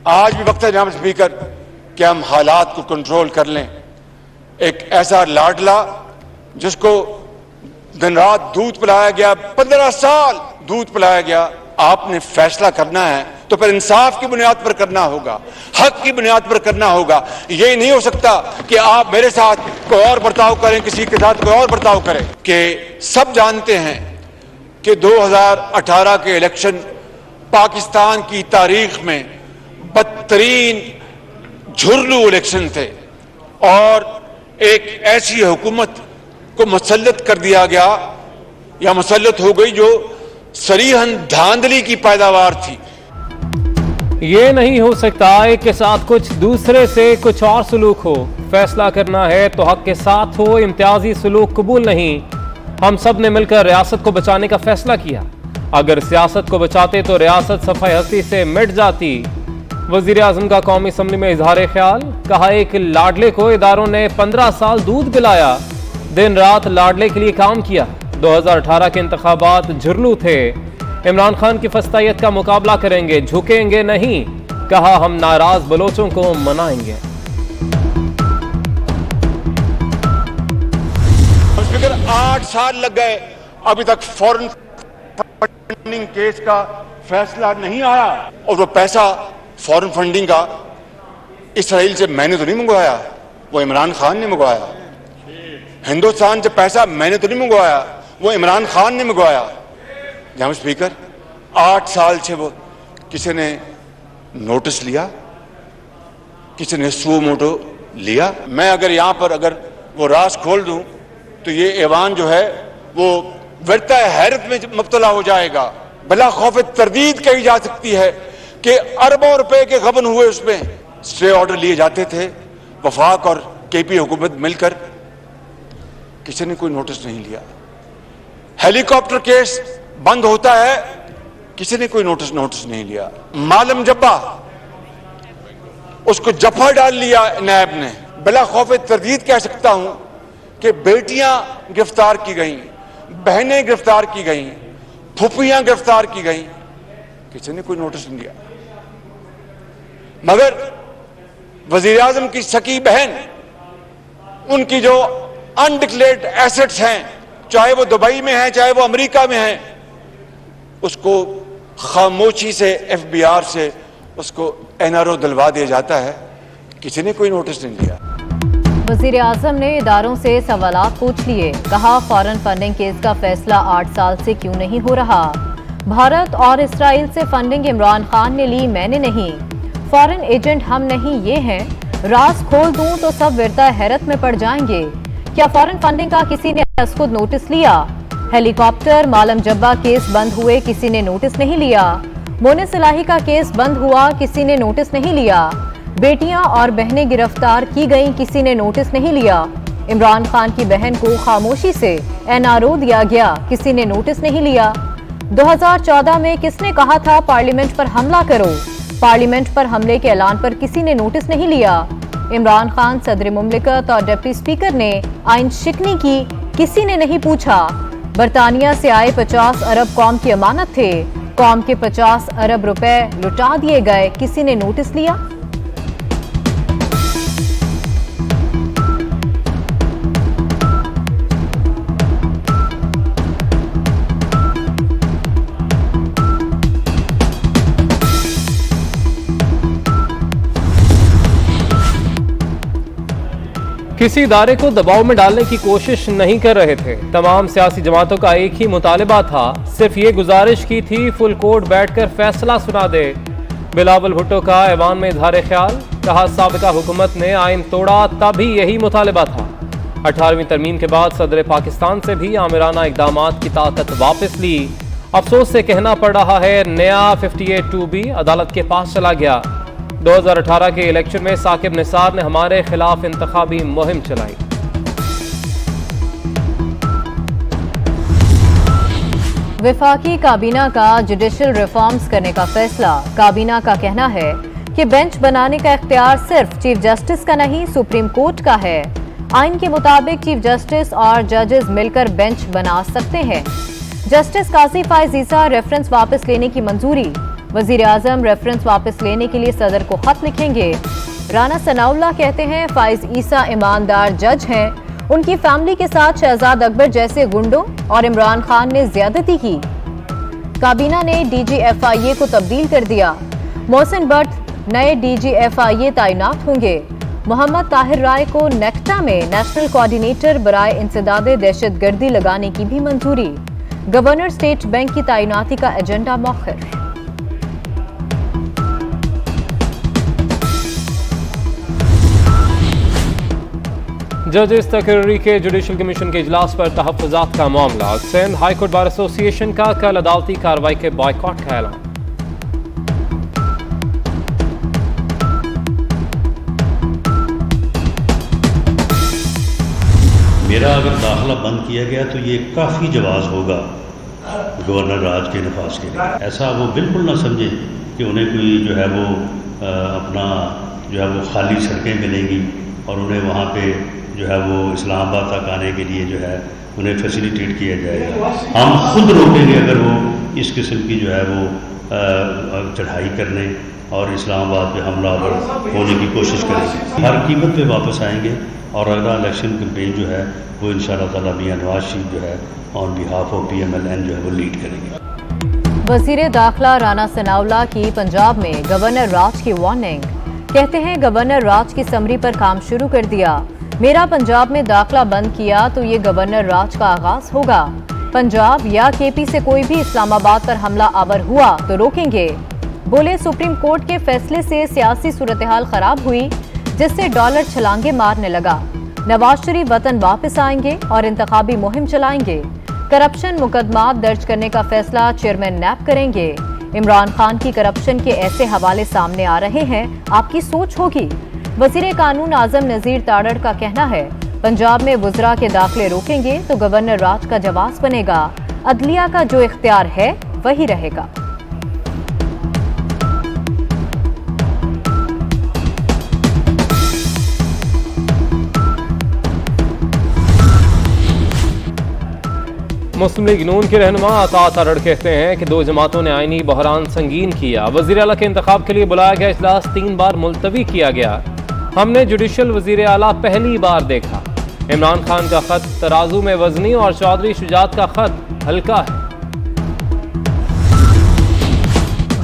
आज भी वक्त है जनाब स्पीकर कि हम हालात को कंट्रोल कर लें। एक ऐसा लाडला जिसको दिन रात दूध पिलाया गया, 15 साल दूध पिलाया गया, आपने फैसला करना है तो फिर इंसाफ की बुनियाद पर करना होगा, हक की बुनियाद पर करना होगा। ये नहीं हो सकता कि आप मेरे साथ कोई और बर्ताव करें, किसी के साथ कोई और बर्ताव करें। कि सब जानते हैं कि 2018 के इलेक्शन पाकिस्तान की तारीख में बदतरीन झुर्लू इलेक्शन थे और एक ऐसी हुकूमत को मुसल्लत कर दिया गया या मुसल्लत हो गई जो सरीहन धांधली की पैदावार थी। ये नहीं हो सकता एक के साथ कुछ, दूसरे से कुछ और सलूक हो। फैसला करना है तो हक के साथ हो, इम्तियाजी सलूक कबूल नहीं। हम सब ने मिलकर रियासत को बचाने का फैसला किया। अगर सियासत को बचाते तो रियासत सफाई हस्ती से मिट जाती। वजीर आजम का कौमी असम्बली में इजहार ख्याल, कहा एक लाडले को इदारों ने 15 साल दूध पिलाया, दिन रात लाडले के लिए काम किया। 2018 के इंतखाबात झुर्लू थे। इमरान खान की फस्तायत का मुकाबला करेंगे, झुकेंगे नहीं। कहा हम नाराज बलोचों को मनाएंगे। स्पीकर 8 साल लग गए, अभी तक फॉरेन फंडिंग केस का फैसला नहीं आया। और वो पैसा फॉरेन फंडिंग का इसराइल से मैंने तो नहीं मंगवाया, वो इमरान खान ने मंगवाया। हिंदुस्तान से पैसा मैंने तो नहीं मंगवाया, वो इमरान खान ने मंगवाया। जनाब स्पीकर 8 साल से वो किसी ने नोटिस लिया, किसी ने सुओ मोटो लिया। मैं अगर यहां पर अगर वो राज खोल दूं तो ये ऐवान जो है वो वर्ता हैरत में मुब्तला हो जाएगा। बला खौफ तरदीद कही जा सकती है कि अरबों रुपए के गबन हुए, उसमें स्टे ऑर्डर लिए जाते थे। वफाक और केपी हुकूमत मिलकर किसी ने कोई नोटिस नहीं लिया। हेलीकॉप्टर केस बंद होता है, किसी ने कोई नोटिस नहीं लिया। मालम जब्बा, उसको जफा डाल लिया नायब ने। बला खौफ तरदीद कह सकता हूं कि बेटियां गिरफ्तार की गई, बहनें गिरफ्तार की गई, फुफियां गिरफ्तार की गई, किसी ने कोई नोटिस नहीं लिया। मगर वजीर आजम की सकी बहन, उनकी जो अनडिक्लेयर्ड एसेट्स हैं, चाहे वो दुबई में है चाहे वो अमेरिका में है, उसको खामोशी से एफबीआर से उसको एनआरओ दिलवा दिया जाता है, किसी ने कोई नोटिस नहीं लिया। वजीर आजम ने इदारों से सवालात पूछ लिए। कहा फॉरेन फंडिंग केस का फैसला 8 साल से क्यों नहीं हो रहा। भारत और इसराइल से फंडिंग इमरान खान ने ली, मैंने नहीं। फॉरेन एजेंट हम नहीं, ये हैं। राज खोल दूं तो सब विरता हैरत में पड़ जाएंगे। क्या फॉरेन फंडिंग का किसी ने खुद नोटिस लिया। हेलीकॉप्टर मालम जब्बा केस बंद हुए, किसी ने नोटिस नहीं लिया। मोने सिलाही का केस बंद हुआ, किसी ने नोटिस नहीं लिया। बेटियां और बहनें गिरफ्तार की गईं, किसी ने नोटिस नहीं लिया। इमरान खान की बहन को खामोशी से एनआरओ दिया गया, किसी ने नोटिस नहीं लिया। 2014 में किसने कहा था पार्लियामेंट पर हमला करो। पार्लियामेंट पर हमले के ऐलान पर किसी ने नोटिस नहीं लिया। इमरान खान सदर मुमलिकत और डिप्टी स्पीकर ने आइन शिकनी की, किसी ने नहीं पूछा। बरतानिया से आए 50 अरब कौम की अमानत थे, कौम के 50 अरब रुपए लुटा दिए गए, किसी ने नोटिस लिया। किसी इदारे को दबाव में डालने की कोशिश नहीं कर रहे थे। तमाम सियासी जमातों का एक ही मुतालिबा था, सिर्फ ये गुजारिश की थी फुल कोर्ट बैठकर फैसला सुना दे। बिलावल भुट्टो का ऐवान में इजहार ख्याल, कहा साबिका हुकूमत ने आइन तोड़ा, तभी यही मुतालिबा था। 18वीं तरमीम के बाद सदर पाकिस्तान से भी आमिराना इकदामात की ताकत वापस ली। अफसोस से कहना पड़ रहा है नया 58(2)B अदालत के पास चला गया। 2018 के इलेक्शन में साकिब निसार ने हमारे खिलाफ इंतखाबी मुहिम चलाई। वफाकी काबीना का जुडिशल रिफॉर्म्स करने का फैसला। काबीना का कहना है कि बेंच बनाने का इख्तियार सिर्फ चीफ जस्टिस का नहीं, सुप्रीम कोर्ट का है। आइन के मुताबिक चीफ जस्टिस और जजेस मिलकर बेंच बना सकते हैं। जस्टिस काजी फायज ईसा रेफरेंस वापस लेने की मंजूरी। वजीर आजम रेफरेंस वापस लेने के लिए सदर को खत लिखेंगे। राना सनाउल्लाह कहते हैं फाइज ईसा ईमानदार जज हैं, उनकी फैमिली के साथ शहजाद अकबर जैसे गुंडों और इमरान खान ने ज्यादती की। काबीना ने DGFIA को तब्दील कर दिया। मोहसिन भट्ट नए DGFIA तैनात होंगे। मोहम्मद ताहिर राय को नेक्टा में नेशनल कोऑर्डिनेटर बराए इंसदादे दहशतगर्दी लगाने की भी मंजूरी। गवर्नर स्टेट बैंक की तैनाती का एजेंडा मौखर। जजेस तकरीरी के जुडिशल कमीशन के इजलास पर तहफ्फुजात का मामला। सिंध हाईकोर्ट बार एसोसिएशन का कल अदालती कार्रवाई के बॉयकॉट का ऐलान। मेरा अगर दाखिला बंद किया गया तो ये काफ़ी जवाज़ होगा गवर्नर राज के नफाज के लिए। ऐसा वो बिल्कुल ना समझे कि उन्हें कोई जो है वो अपना जो है वो खाली सड़कें मिलेंगी और उन्हें वहाँ पे जो है वो इस्लामाबाद तक आने के लिए जो है उन्हें फैसिलिटेट किया जाएगा। हम खुद रोकेंगे अगर वो इस किस्म की जो है वो चढ़ाई करने और इस्लामाबाद पे हमलावर होने की कोशिश करेंगे। हर कीमत पे वापस आएंगे और अगला इलेक्शन कैंपेन जो है वो इंशाअल्लाह ताला मियां नवाज शरीफ जो है ऑन बिहाफ ऑफ PMLN जो है वो लीड करेंगे। वजीर दाखिला राना सनाउल्लाह की पंजाब में गवर्नर राज की वार्निंग। कहते हैं गवर्नर राज की समरी पर काम शुरू कर दिया। मेरा पंजाब में दाखिला बंद किया तो ये गवर्नर राज का आगाज होगा। पंजाब या KP से कोई भी इस्लामाबाद पर हमला आवर हुआ तो रोकेंगे। बोले सुप्रीम कोर्ट के फैसले से सियासी सूरत-ए-हाल खराब हुई, जिससे डॉलर छलांगे मारने लगा। नवाज शरीफ वतन वापस आएंगे और इंतखाबी मुहिम चलाएंगे। करप्शन मुकदमात दर्ज करने का फैसला चेयरमैन नैब करेंगे। इमरान खान की करप्शन के ऐसे हवाले सामने आ रहे हैं, आपकी सोच होगी। वजीर कानून आजम नजीर ताड़ड़ का कहना है पंजाब में वुज़रा के दाखिले रोकेंगे तो गवर्नर राज का जवाब बनेगा। अदलिया का जो इख्तियार है वही रहेगा। मुस्लिम लीग नून के रहनुमा अता तारड़ कहते हैं कि दो जमातों ने आईनी बहरान संगीन किया। वजीर आला के इंतखाब के लिए बुलाया गया इजलास 3 बार मुलतवी किया गया। हमने जुडिशल वजीर आला पहली बार देखा। इमरान खान का खत तराजू में वजनी और चौधरी शुजात का खत हल्का है।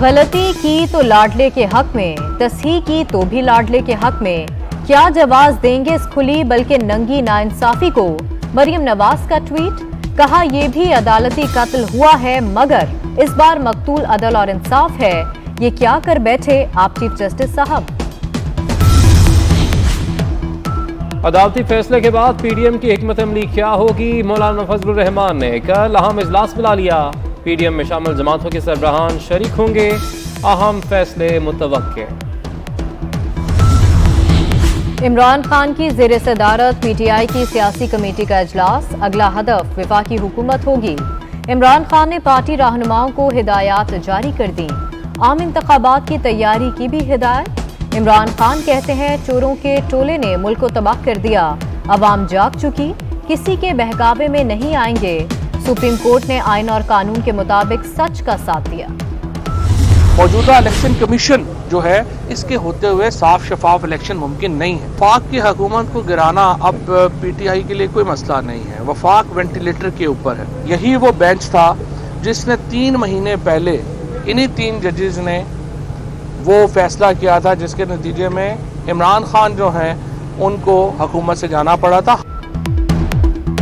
गलती की तो लाडले के हक में, तस्हीह की तो भी लाडले के हक में। क्या जवाब देंगे इस खुली बल्कि नंगी नाइंसाफी को। मरियम नवाज का ट्वीट, कहा यह भी अदालती कत्ल हुआ है मगर इस बार मकतूल अदल और इंसाफ है। ये क्या कर बैठे आप चीफ जस्टिस साहब। अदालती फैसले के बाद PDM की हिकमत अमली क्या होगी। मौलाना फजलुर रहमान ने कल अहम इजलास बुला लिया। PDM में शामिल जमातों के सरबराहान शरीक होंगे। अहम फैसले मुतवक्के। इमरान खान की जेर सदारत PTI की सियासी कमेटी का इजलास। अगला हदफ वफाकी हुकूमत होगी। इमरान खान ने पार्टी रहनुमाओं को हिदायत जारी कर दी। आम इंतखाबात की तैयारी की भी हिदायत। इमरान खान कहते हैं चोरों के टोले ने मुल्क को तबाह कर दिया। अवाम जाग चुकी, किसी के बहकावे में नहीं आएंगे। सुप्रीम कोर्ट ने आइन और कानून के मुताबिक सच का साथ दिया। मौजूदा इलेक्शन कमीशन जो है इसके होते हुए साफ शफाफ इलेक्शन मुमकिन नहीं है। वफाक की हुकूमत को गिराना अब PTI के लिए कोई मसला नहीं है। वफाक वेंटिलेटर के ऊपर है। यही वो बेंच था जिसने 3 महीने पहले इन्हीं 3 जजेस ने वो फैसला किया था जिसके नतीजे में इमरान खान जो हैं उनको हुकूमत से जाना पड़ा था।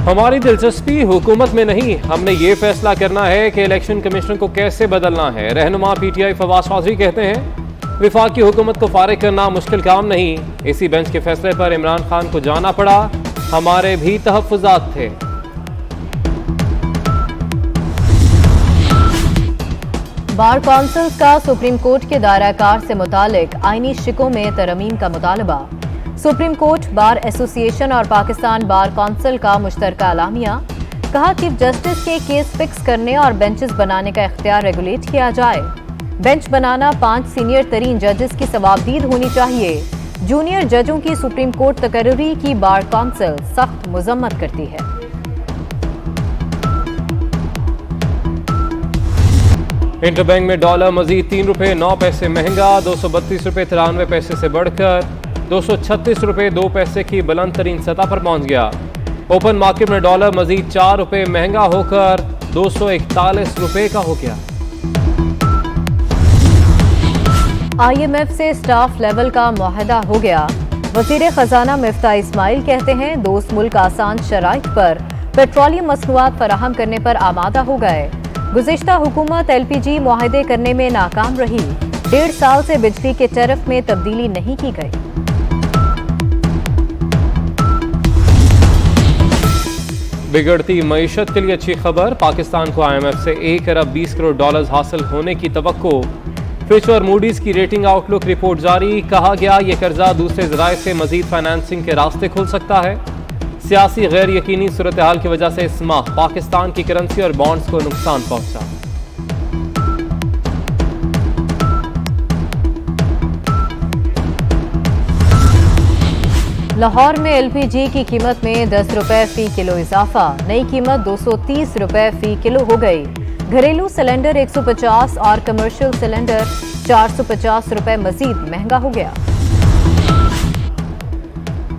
हमारी दिलचस्पी हुकूमत में नहीं, हमने ये फैसला करना है कि इलेक्शन कमीशन को कैसे बदलना है। रहनुमा PTI फवाद चौधरी कहते हैं विफाक की हुकूमत को फारिग करना मुश्किल काम नहीं। इसी बेंच के फैसले पर इमरान खान को जाना पड़ा। हमारे भी तहफ्फुजात थे। बार कौंसिल का सुप्रीम कोर्ट के दायरा-कार से मुतालिक आईनी शिकों में तरमीम का मुतालबा। सुप्रीम कोर्ट बार एसोसिएशन और पाकिस्तान बार कौंसिल का मुश्तरका एलामिया। कहा चीफ जस्टिस के केस फिक्स करने और बेंचेस बनाने का इख्तियार रेगुलेट किया जाए। बेंच बनाना 5 सीनियर तरीन जजेस की सवाबदीद होनी चाहिए। जूनियर जजों की सुप्रीम कोर्ट तकर्री की बार कौंसिल सख्त मजम्मत करती है। इंटरबैंक में डॉलर मजीद ₹3.09 महंगा, 232 रुपये 93 पैसे से बढ़कर 236 रुपये 2 पैसे की बुलंद तरीन सतह पर पहुंच गया। ओपन मार्केट में डॉलर मजीद 4 रुपये महंगा होकर 241 रुपये का हो गया। IMF से स्टाफ लेवल का मुआहदा हो गया। वजीर खजाना मिफ्ता इस्माइल कहते हैं दोस्त मुल्क आसान शराइत पर पेट्रोलियम मसनूआत फराहम करने पर आमादा हो गए। गुज़िश्ता हुकूमत LPG मुआहदे करने में नाकाम रही। 1.5 साल से बिजली के टैरिफ में तब्दीली नहीं की गई। बिगड़ती मईशत के लिए अच्छी खबर, पाकिस्तान को IMF से 1 अरब 20 करोड़ डॉलर हासिल होने की तवक्को। फिच और मूडीज की रेटिंग आउटलुक रिपोर्ट जारी, कहा गया ये कर्जा दूसरे ज़राए से मजीद फाइनेंसिंग के रास्ते खुल सकता है। सियासी गैर यकीनी सूरत हाल की वजह से इस माह पाकिस्तान की करेंसी और बॉन्ड्स को नुकसान पहुंचा। लाहौर में LPG की कीमत में 10 रुपए फी किलो इजाफा, नई कीमत 230 रुपए फी किलो हो गई। घरेलू सिलेंडर 150 और कमर्शियल सिलेंडर 450 रुपए मजीद महंगा हो गया।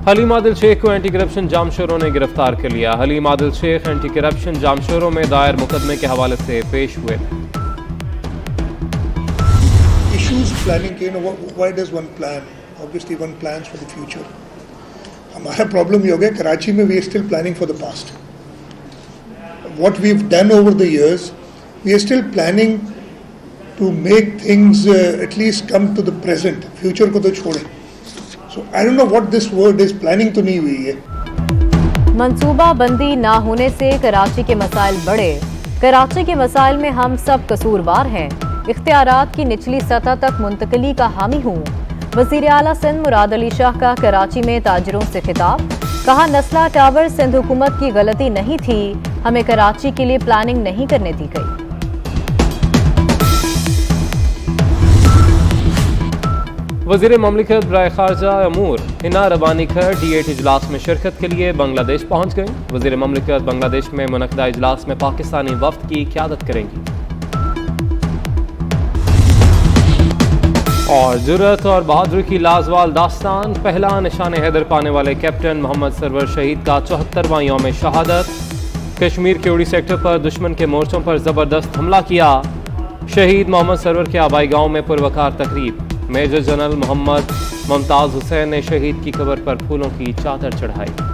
हलीम आदिल शेख को एंटी करप्शन जामशोरों ने गिरफ्तार कर लिया। हलीम आदिल शेख एंटी करप्शन जामशोरों में दायर मुकदमे के हवाले से पेश हुए। Issues planning के why does one plan? Obviously one plans for the future. हमारा प्रॉब्लम ये हो गया कराची में we are still planning for the past. What we've done over the years, we are still planning to make things at least come to the present. Future को तो छोड़े. So I don't know what this word is. Planning तो नहीं हुई है। मंसूबा बंदी ना होने से कराची के मसाइल बढ़े। कराची के मसाइल में हम सब कसूरवार हैं। इख्तियारात की निचली सतह तक मुंतकली का हामी हूँ। वज़ीर आला सिंध मुराद अली शाह का कराची में ताजरों से खिताब, कहा नस्ला टावर सिंध हुकूमत की गलती नहीं थी, हमें कराची के लिए प्लानिंग नहीं करने दी गई। वज़ीर ममलिकत बराए खारजा अमूर हिना रबानी खैर D8 इजलास में शिरकत के लिए बांग्लादेश पहुंच गई। वज़ीर ममलिकत बांग्लादेश में मुनक़दा इजलास में पाकिस्तानी वफ़द की क़यादत करेंगी। और जुर्रत और बहादुरी की लाजवाल दास्तान, पहला निशान हैदर पाने वाले कैप्टन मोहम्मद सरवर शहीद का 74वां यौम शहादत। कश्मीर के उड़ी सेक्टर पर दुश्मन के मोर्चों पर ज़बरदस्त हमला किया। शहीद मोहम्मद सरवर के आबाई गांव में पुरवकार तकरीब। मेजर जनरल मोहम्मद मुमताज़ हुसैन ने शहीद की कब्र पर फूलों की चादर चढ़ाई।